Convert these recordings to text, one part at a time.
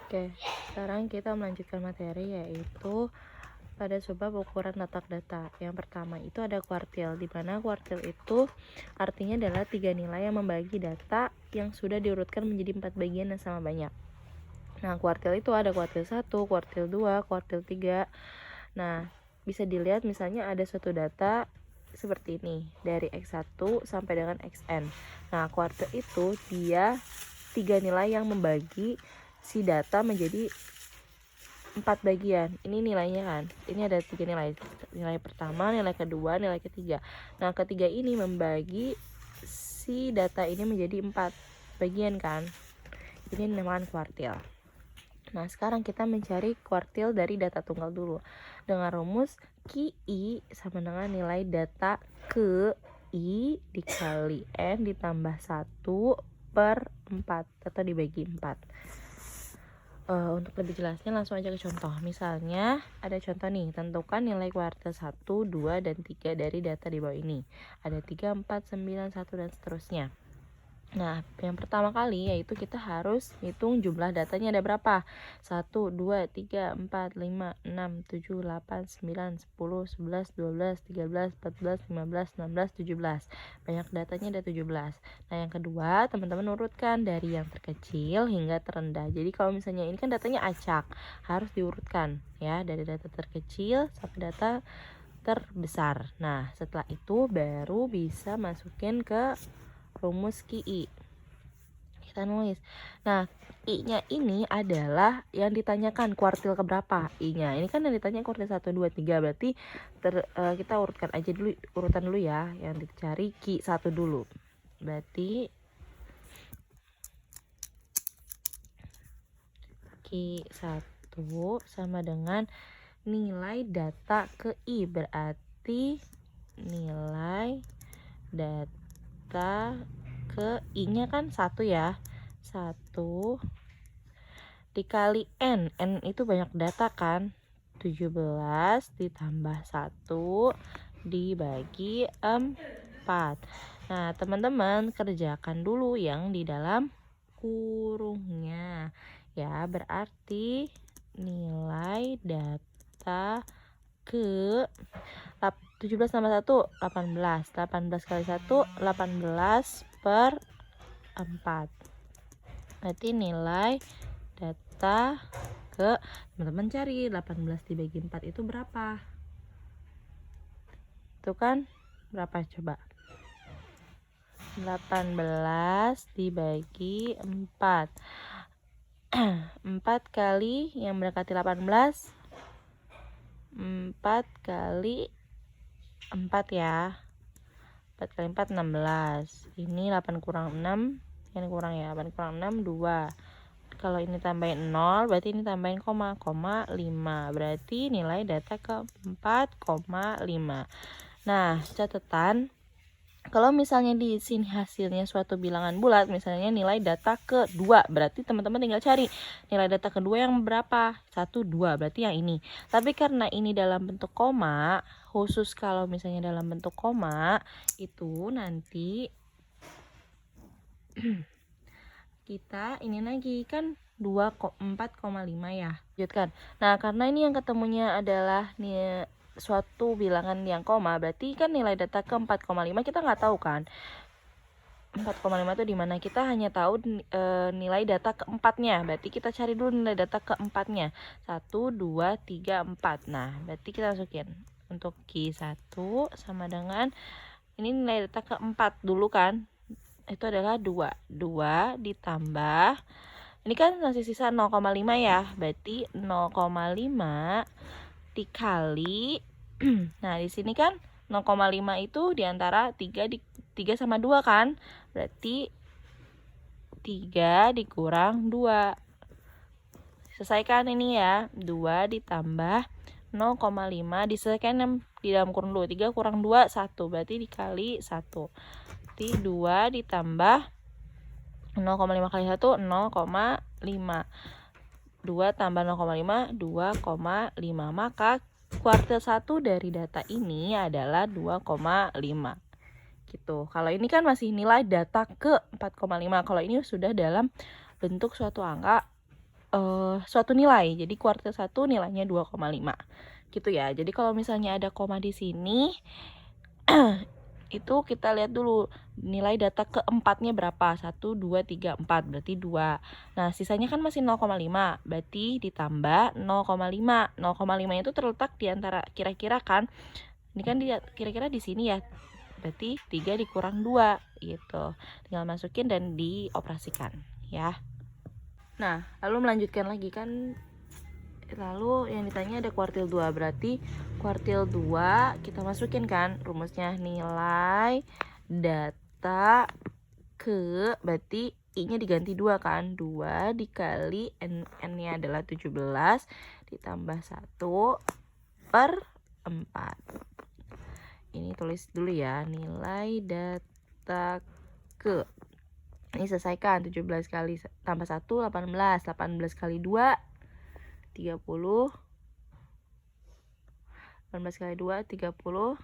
Oke, sekarang kita melanjutkan materi yaitu pada sebab ukuran letak data. Yang pertama itu ada kuartil, di mana kuartil itu artinya adalah 3 nilai yang membagi data yang sudah diurutkan menjadi 4 bagian yang sama banyak. Nah, kuartil itu ada kuartil 1, kuartil 2, kuartil 3. Nah, bisa dilihat misalnya ada suatu data seperti ini, dari X1 sampai dengan Xn. Nah, kuartil itu dia 3 nilai yang membagi si data menjadi 4 bagian. Ini nilainya kan, ini ada 3 nilai. Nilai pertama, nilai kedua, nilai ketiga. Nah, ketiga ini membagi si data ini menjadi 4 bagian kan. Ini dinamakan kuartil. Nah, sekarang kita mencari kuartil dari data tunggal dulu dengan rumus QI sama dengan nilai data ke I dikali N ditambah 1/4 atau dibagi 4. Untuk lebih jelasnya langsung aja ke contoh. Misalnya ada contoh nih, tentukan nilai kuartil 1, 2, dan 3 dari data di bawah ini. Ada 3, 4, 9, 1, dan seterusnya. Nah, yang pertama kali yaitu kita harus hitung jumlah datanya ada berapa. 1, 2, 3, 4, 5, 6, 7, 8, 9, 10, 11, 12, 13, 14, 15, 16, 17. Banyak datanya ada 17. Nah, yang kedua, teman-teman urutkan dari yang terkecil hingga terendah. Jadi kalau misalnya ini kan datanya acak, harus diurutkan ya, dari data terkecil sampai data terbesar. Nah, setelah itu baru bisa masukin ke rumus QI. Kita nulis. Nah, I-nya ini adalah yang ditanyakan kuartil keberapa I-nya. Ini kan yang ditanya kuartil 1, 2, 3. Berarti kita urutkan aja dulu, urutan dulu ya. Yang dicari Q1 dulu. Berarti Q1 sama dengan nilai data ke I. Berarti nilai data ke I-nya kan 1 ya. 1 dikali N. N itu banyak data kan. 17 ditambah 1 dibagi 4. Nah, teman-teman kerjakan dulu yang di dalam kurungnya. Ya, berarti nilai data ke 17 tambah 1, 18. 18 kali 1, 18/4. Berarti nilai data ke, teman-teman cari 18 dibagi 4 itu berapa? Itu kan berapa coba? 18 dibagi 4. 4 kali yang mendekati 18. 4 kali 4 ya. 4 kali 4 16. Ini 8 kurang 6. Ini kurang ya. 8 kurang 6 2. Kalau ini tambahin 0, berarti ini tambahin koma 5. Berarti nilai data ke 4,5. Nah, catatan, kalau misalnya di sini hasilnya suatu bilangan bulat, misalnya nilai data ke 2, berarti teman-teman tinggal cari nilai data kedua yang berapa. 1, 2, berarti yang ini. Tapi karena ini dalam bentuk koma, khusus kalau misalnya dalam bentuk koma, itu nanti kita ini lagi kan 4,5 ya. Lanjutkan. Nah, karena ini yang ketemunya adalah nih suatu bilangan yang koma, berarti kan nilai data ke 4,5 kita nggak tahu kan. 4,5 itu di mana? Kita hanya tahu nilai data keempatnya. Berarti kita cari dulu nilai data keempatnya. 1, 2, 3, 4. Nah, berarti kita masukin untuk Q1 sama dengan ini nilai data keempat dulu kan. Itu adalah 2 ditambah, ini kan masih sisa 0,5 ya, berarti 0,5 dikali nah di sini kan 0,5 itu diantara 3 sama 2 kan, berarti 3 dikurang 2. Selesaikan ini ya, 2 ditambah 0,5 diselesaikan di dalam kurung dulu. 3 kurang 2 1, berarti dikali 1. 2 ditambah 0,5 kali 1 0,5. 2 tambah 0,5 2,5. Maka kuartil 1 dari data ini adalah 2,5 gitu. Kalau ini kan masih nilai data ke 4,5. Kalau ini sudah dalam bentuk suatu angka suatu nilai. Jadi kuartil 1 nilainya 2,5 gitu ya. Jadi kalau misalnya ada koma di sini itu kita lihat dulu nilai data keempatnya berapa. 1, 2, 3, 4 berarti 2. Nah sisanya kan masih 0,5 berarti ditambah 0,5. 0,5 itu terletak di antara kira-kira kan, ini kan kira-kira di sini ya, berarti 3 dikurang 2 gitu. Tinggal masukin dan dioperasikan ya. Nah lalu melanjutkan lagi kan, lalu yang ditanya ada kuartil 2, berarti kuartil 2 kita masukin kan rumusnya, nilai data ke, berarti I nya diganti 2 kan, 2 dikali N nya adalah 17 ditambah 1 per 4. Ini tulis dulu ya, nilai data ke, ini selesaikan, 17 kali tambah 1 18, 18 kali 2 30, 18 kali 2 30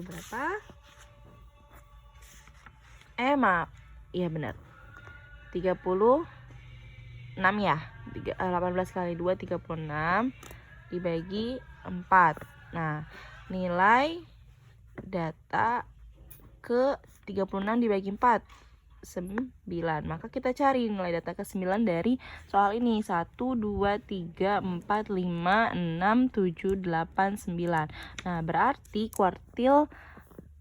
berapa? Maaf, iya benar, 36 ya. 18 kali 2 36 dibagi 4. Nah nilai data ke 36 dibagi 4 9. Maka kita cari nilai data ke 9 dari soal ini. 1, 2, 3, 4, 5, 6, 7, 8, 9. Nah berarti kuartil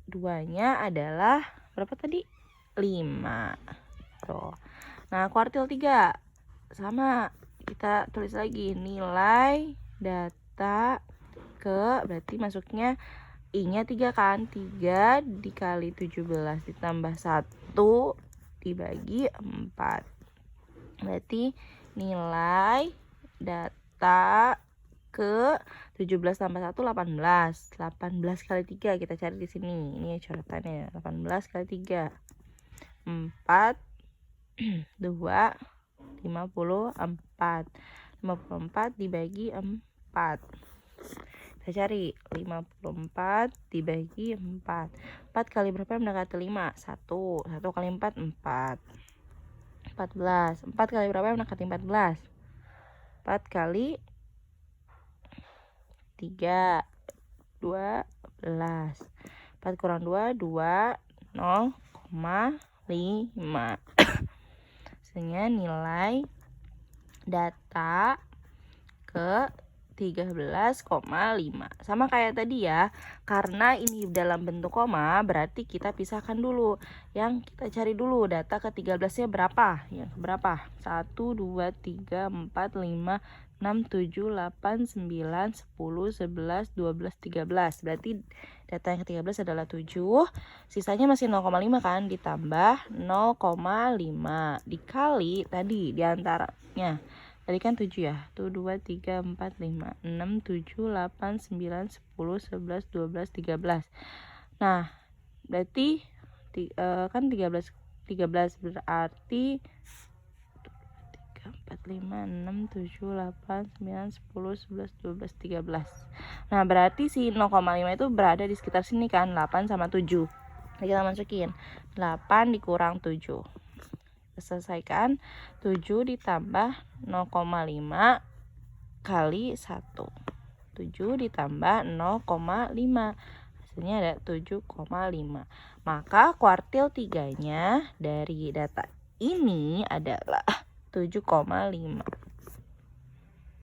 2 nya adalah berapa tadi? 5. Tuh. Nah kuartil 3 sama, kita tulis lagi nilai data ke, berarti masuknya I nya 3 kan, 3 dikali 17 ditambah 1 dibagi 4, berarti nilai data ke 17 tambah 1 18. 18 kali 3 kita cari di sini. Ini coretannya, 18 kali 3 4 2 54 dibagi 4. Kita cari 54 dibagi 4. 4 kali berapa yang mendekati 5? 1. 1 kali 4 4. 14. 4 kali berapa yang mendekati 14? 4 kali 3 12. 4 kurang 2 2 0,5. Hasilnya nilai data ke 13,5. Sama kayak tadi ya, karena ini dalam bentuk koma berarti kita pisahkan dulu. Yang kita cari dulu data ke 13 nya berapa? Yang berapa? 1, 2, 3, 4, 5, 6, 7, 8, 9, 10, 11, 12, 13. Berarti data yang ke-13 adalah 7. Sisanya masih 0,5 kan, ditambah 0,5 dikali tadi diantaranya. Tadi kan 7 ya. Tuh 2, 3, 4, 5, 6, 7, 8, 9, 10, 11, 12, 13. Nah, berarti kan 13 berarti 3, 4, 5, 6, 7, 8, 9, 10, 11, 12, 13. Nah, berarti si 0,5 itu berada di sekitar sini kan, 8 sama 7. Nah, kita masukin 8 dikurang 7. Selesaikan, 7 ditambah 0,5 kali 1. 7 ditambah 0,5. Hasilnya ada 7,5. Maka kuartil 3-nya dari data ini adalah 7,5.